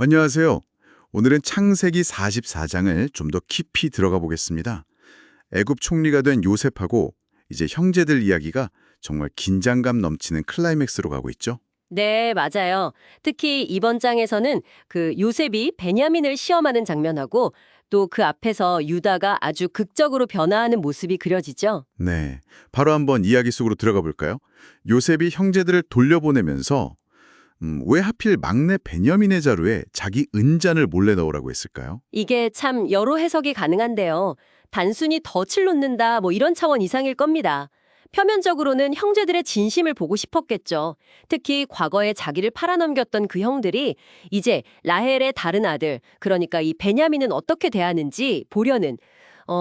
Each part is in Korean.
안녕하세요. 오늘은 창세기 44장을 좀 더 깊이 들어가 보겠습니다. 애굽 총리가 된 요셉하고 이제 형제들 이야기가 정말 긴장감 넘치는 클라이맥스로 가고 있죠. 네, 맞아요. 특히 이번 장에서는 그 요셉이 베냐민을 시험하는 장면하고 또 그 앞에서 유다가 아주 극적으로 변화하는 모습이 그려지죠. 네, 바로 한번 이야기 속으로 들어가 볼까요? 요셉이 형제들을 돌려보내면서 왜 하필 막내 베냐민의 자루에 자기 은잔을 몰래 넣으라고 했을까요? 이게 참 여러 해석이 가능한데요. 단순히 덫을 놓는다 뭐 이런 차원 이상일 겁니다. 표면적으로는 형제들의 진심을 보고 싶었겠죠. 특히 과거에 자기를 팔아넘겼던 그 형들이 이제 라헬의 다른 아들, 그러니까 이 베냐민은 어떻게 대하는지 보려는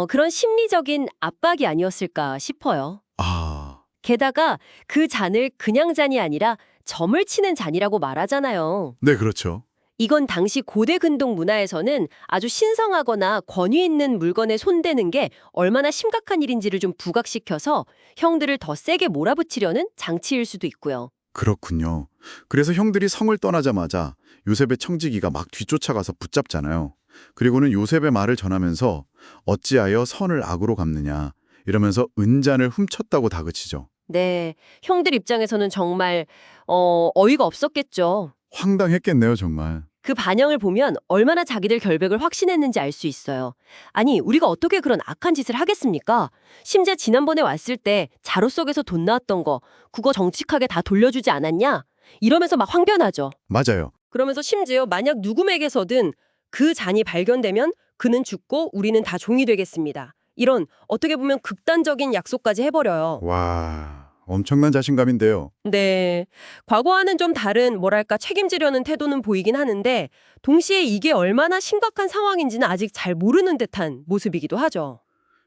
그런 심리적인 압박이 아니었을까 싶어요. 아, 게다가 그 잔을 그냥 잔이 아니라 점을 치는 잔이라고 말하잖아요. 네, 그렇죠. 이건 당시 고대 근동 문화에서는 아주 신성하거나 권위 있는 물건에 손대는 게 얼마나 심각한 일인지를 좀 부각시켜서 형들을 더 세게 몰아붙이려는 장치일 수도 있고요. 그렇군요. 그래서 형들이 성을 떠나자마자 요셉의 청지기가 막 뒤쫓아가서 붙잡잖아요. 그리고는 요셉의 말을 전하면서 어찌하여 선을 악으로 갚느냐 이러면서 은잔을 훔쳤다고 다그치죠. 네, 형들 입장에서는 정말 어이가 없었겠죠. 황당했겠네요, 정말. 그 반영을 보면 얼마나 자기들 결백을 확신했는지 알 수 있어요. 아니, 우리가 어떻게 그런 악한 짓을 하겠습니까? 심지어 지난번에 왔을 때 자루 속에서 돈 나왔던 거 그거 정직하게 다 돌려주지 않았냐? 이러면서 막 황변하죠. 맞아요. 그러면서 심지어 만약 누구에게서든 그 잔이 발견되면 그는 죽고 우리는 다 종이 되겠습니다. 이런 어떻게 보면 극단적인 약속까지 해버려요. 와, 엄청난 자신감인데요. 네. 과거와는 좀 다른 뭐랄까 책임지려는 태도는 보이긴 하는데 동시에 이게 얼마나 심각한 상황인지는 아직 잘 모르는 듯한 모습이기도 하죠.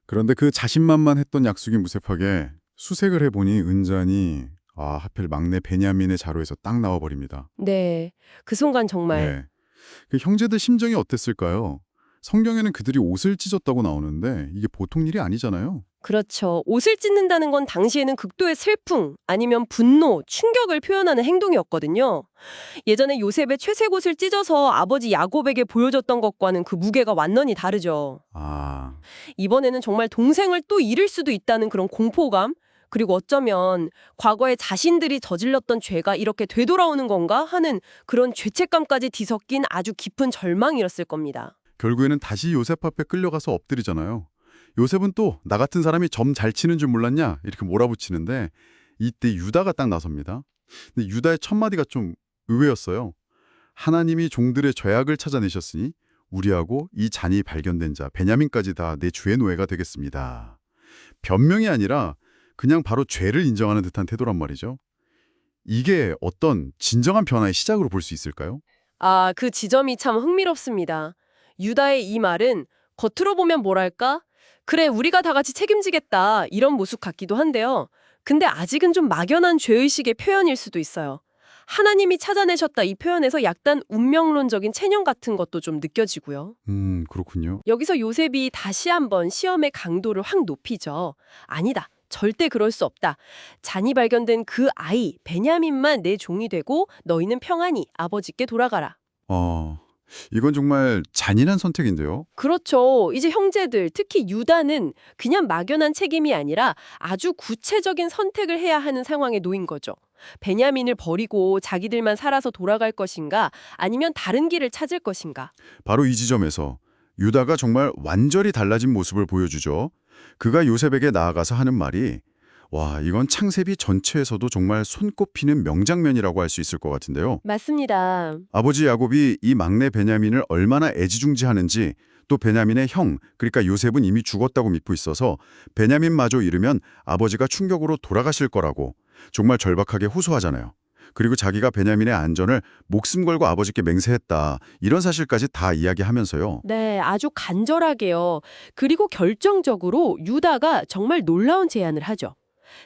그런데 그 자신만만했던 약속이 무색하게 수색을 해보니 은잔이 하필 막내 베냐민의 자루에서 딱 나와버립니다. 네. 그 순간 정말 네. 그 형제들 심정이 어땠을까요? 성경에는 그들이 옷을 찢었다고 나오는데 이게 보통 일이 아니잖아요. 그렇죠. 옷을 찢는다는 건 당시에는 극도의 슬픔 아니면 분노, 충격을 표현하는 행동이었거든요. 예전에 요셉의 채색옷을 찢어서 아버지 야곱에게 보여줬던 것과는 그 무게가 완전히 다르죠. 아, 이번에는 정말 동생을 또 잃을 수도 있다는 그런 공포감, 그리고 어쩌면 과거에 자신들이 저질렀던 죄가 이렇게 되돌아오는 건가 하는 그런 죄책감까지 뒤섞인 아주 깊은 절망이었을 겁니다. 결국에는 다시 요셉 앞에 끌려가서 엎드리잖아요. 요셉은 또 나 같은 사람이 점 잘 치는 줄 몰랐냐 이렇게 몰아붙이는데 이때 유다가 딱 나섭니다. 근데 유다의 첫 마디가 좀 의외였어요. 하나님이 종들의 죄악을 찾아내셨으니 우리하고 이 잔이 발견된 자 베냐민까지 다 내 주의 노예가 되겠습니다. 변명이 아니라 그냥 바로 죄를 인정하는 듯한 태도란 말이죠. 이게 어떤 진정한 변화의 시작으로 볼 수 있을까요? 아, 그 지점이 참 흥미롭습니다. 유다의 이 말은 겉으로 보면 뭐랄까? 그래, 우리가 다 같이 책임지겠다 이런 모습 같기도 한데요. 근데 아직은 좀 막연한 죄의식의 표현일 수도 있어요. 하나님이 찾아내셨다 이 표현에서 약간 운명론적인 체념 같은 것도 좀 느껴지고요. 그렇군요. 여기서 요셉이 다시 한번 시험의 강도를 확 높이죠. 아니다. 절대 그럴 수 없다. 잔이 발견된 그 아이, 베냐민만 내 종이 되고 너희는 평안히 아버지께 돌아가라. 이건 정말 잔인한 선택인데요. 그렇죠. 이제 형제들, 특히 유다는 그냥 막연한 책임이 아니라 아주 구체적인 선택을 해야 하는 상황에 놓인 거죠. 베냐민을 버리고 자기들만 살아서 돌아갈 것인가 아니면 다른 길을 찾을 것인가. 바로 이 지점에서 유다가 정말 완전히 달라진 모습을 보여주죠. 그가 요셉에게 나아가서 하는 말이 와, 이건 창세기 전체에서도 정말 손꼽히는 명장면이라고 할 수 있을 것 같은데요. 맞습니다. 아버지 야곱이 이 막내 베냐민을 얼마나 애지중지하는지 또 베냐민의 형, 그러니까 요셉은 이미 죽었다고 믿고 있어서 베냐민마저 잃으면 아버지가 충격으로 돌아가실 거라고 정말 절박하게 호소하잖아요. 그리고 자기가 베냐민의 안전을 목숨 걸고 아버지께 맹세했다. 이런 사실까지 다 이야기하면서요. 네, 아주 간절하게요. 그리고 결정적으로 유다가 정말 놀라운 제안을 하죠.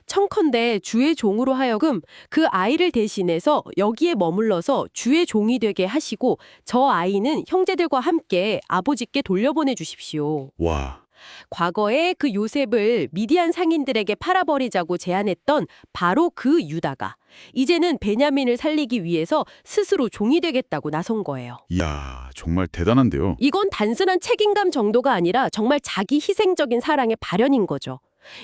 청컨대 주의 종으로 하여금 그 아이를 대신해서 여기에 머물러서 주의 종이 되게 하시고 저 아이는 형제들과 함께 아버지께 돌려보내 주십시오. 와, 과거에 그 요셉을 미디안 상인들에게 팔아버리자고 제안했던 바로 그 유다가 이제는 베냐민을 살리기 위해서 스스로 종이 되겠다고 나선 거예요. 이야, 정말 대단한데요. 이건 단순한 책임감 정도가 아니라 정말 자기 희생적인 사랑의 발현인 거죠.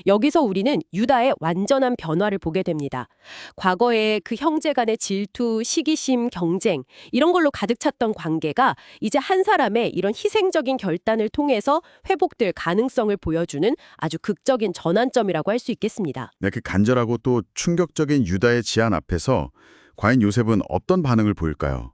여기서 우리는 유다의 완전한 변화를 보게 됩니다. 과거에 그 형제 간의 질투, 시기심, 경쟁 이런 걸로 가득 찼던 관계가 이제 한 사람의 이런 희생적인 결단을 통해서 회복될 가능성을 보여주는 아주 극적인 전환점이라고 할 수 있겠습니다. 네, 그 간절하고 또 충격적인 유다의 제안 앞에서 과연 요셉은 어떤 반응을 보일까요?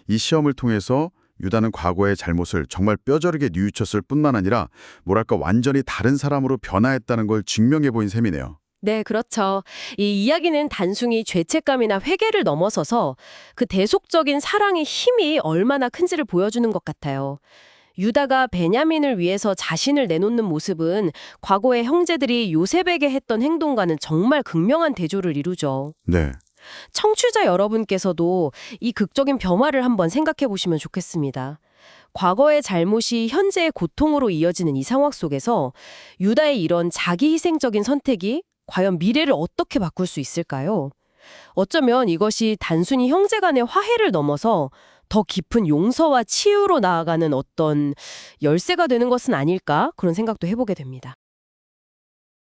이 시험을 통해서 유다는 과거의 잘못을 정말 뼈저리게 뉘우쳤을 뿐만 아니라 뭐랄까 완전히 다른 사람으로 변화했다는 걸 증명해 보인 셈이네요. 네, 그렇죠. 이 이야기는 단순히 죄책감이나 회개를 넘어서서 그 대속적인 사랑의 힘이 얼마나 큰지를 보여주는 것 같아요. 유다가 베냐민을 위해서 자신을 내놓는 모습은 과거의 형제들이 요셉에게 했던 행동과는 정말 극명한 대조를 이루죠. 네. 청취자 여러분께서도 이 극적인 변화를 한번 생각해 보시면 좋겠습니다. 과거의 잘못이 현재의 고통으로 이어지는 이 상황 속에서 유다의 이런 자기 희생적인 선택이 과연 미래를 어떻게 바꿀 수 있을까요? 어쩌면 이것이 단순히 형제 간의 화해를 넘어서 더 깊은 용서와 치유로 나아가는 어떤 열쇠가 되는 것은 아닐까? 그런 생각도 해보게 됩니다.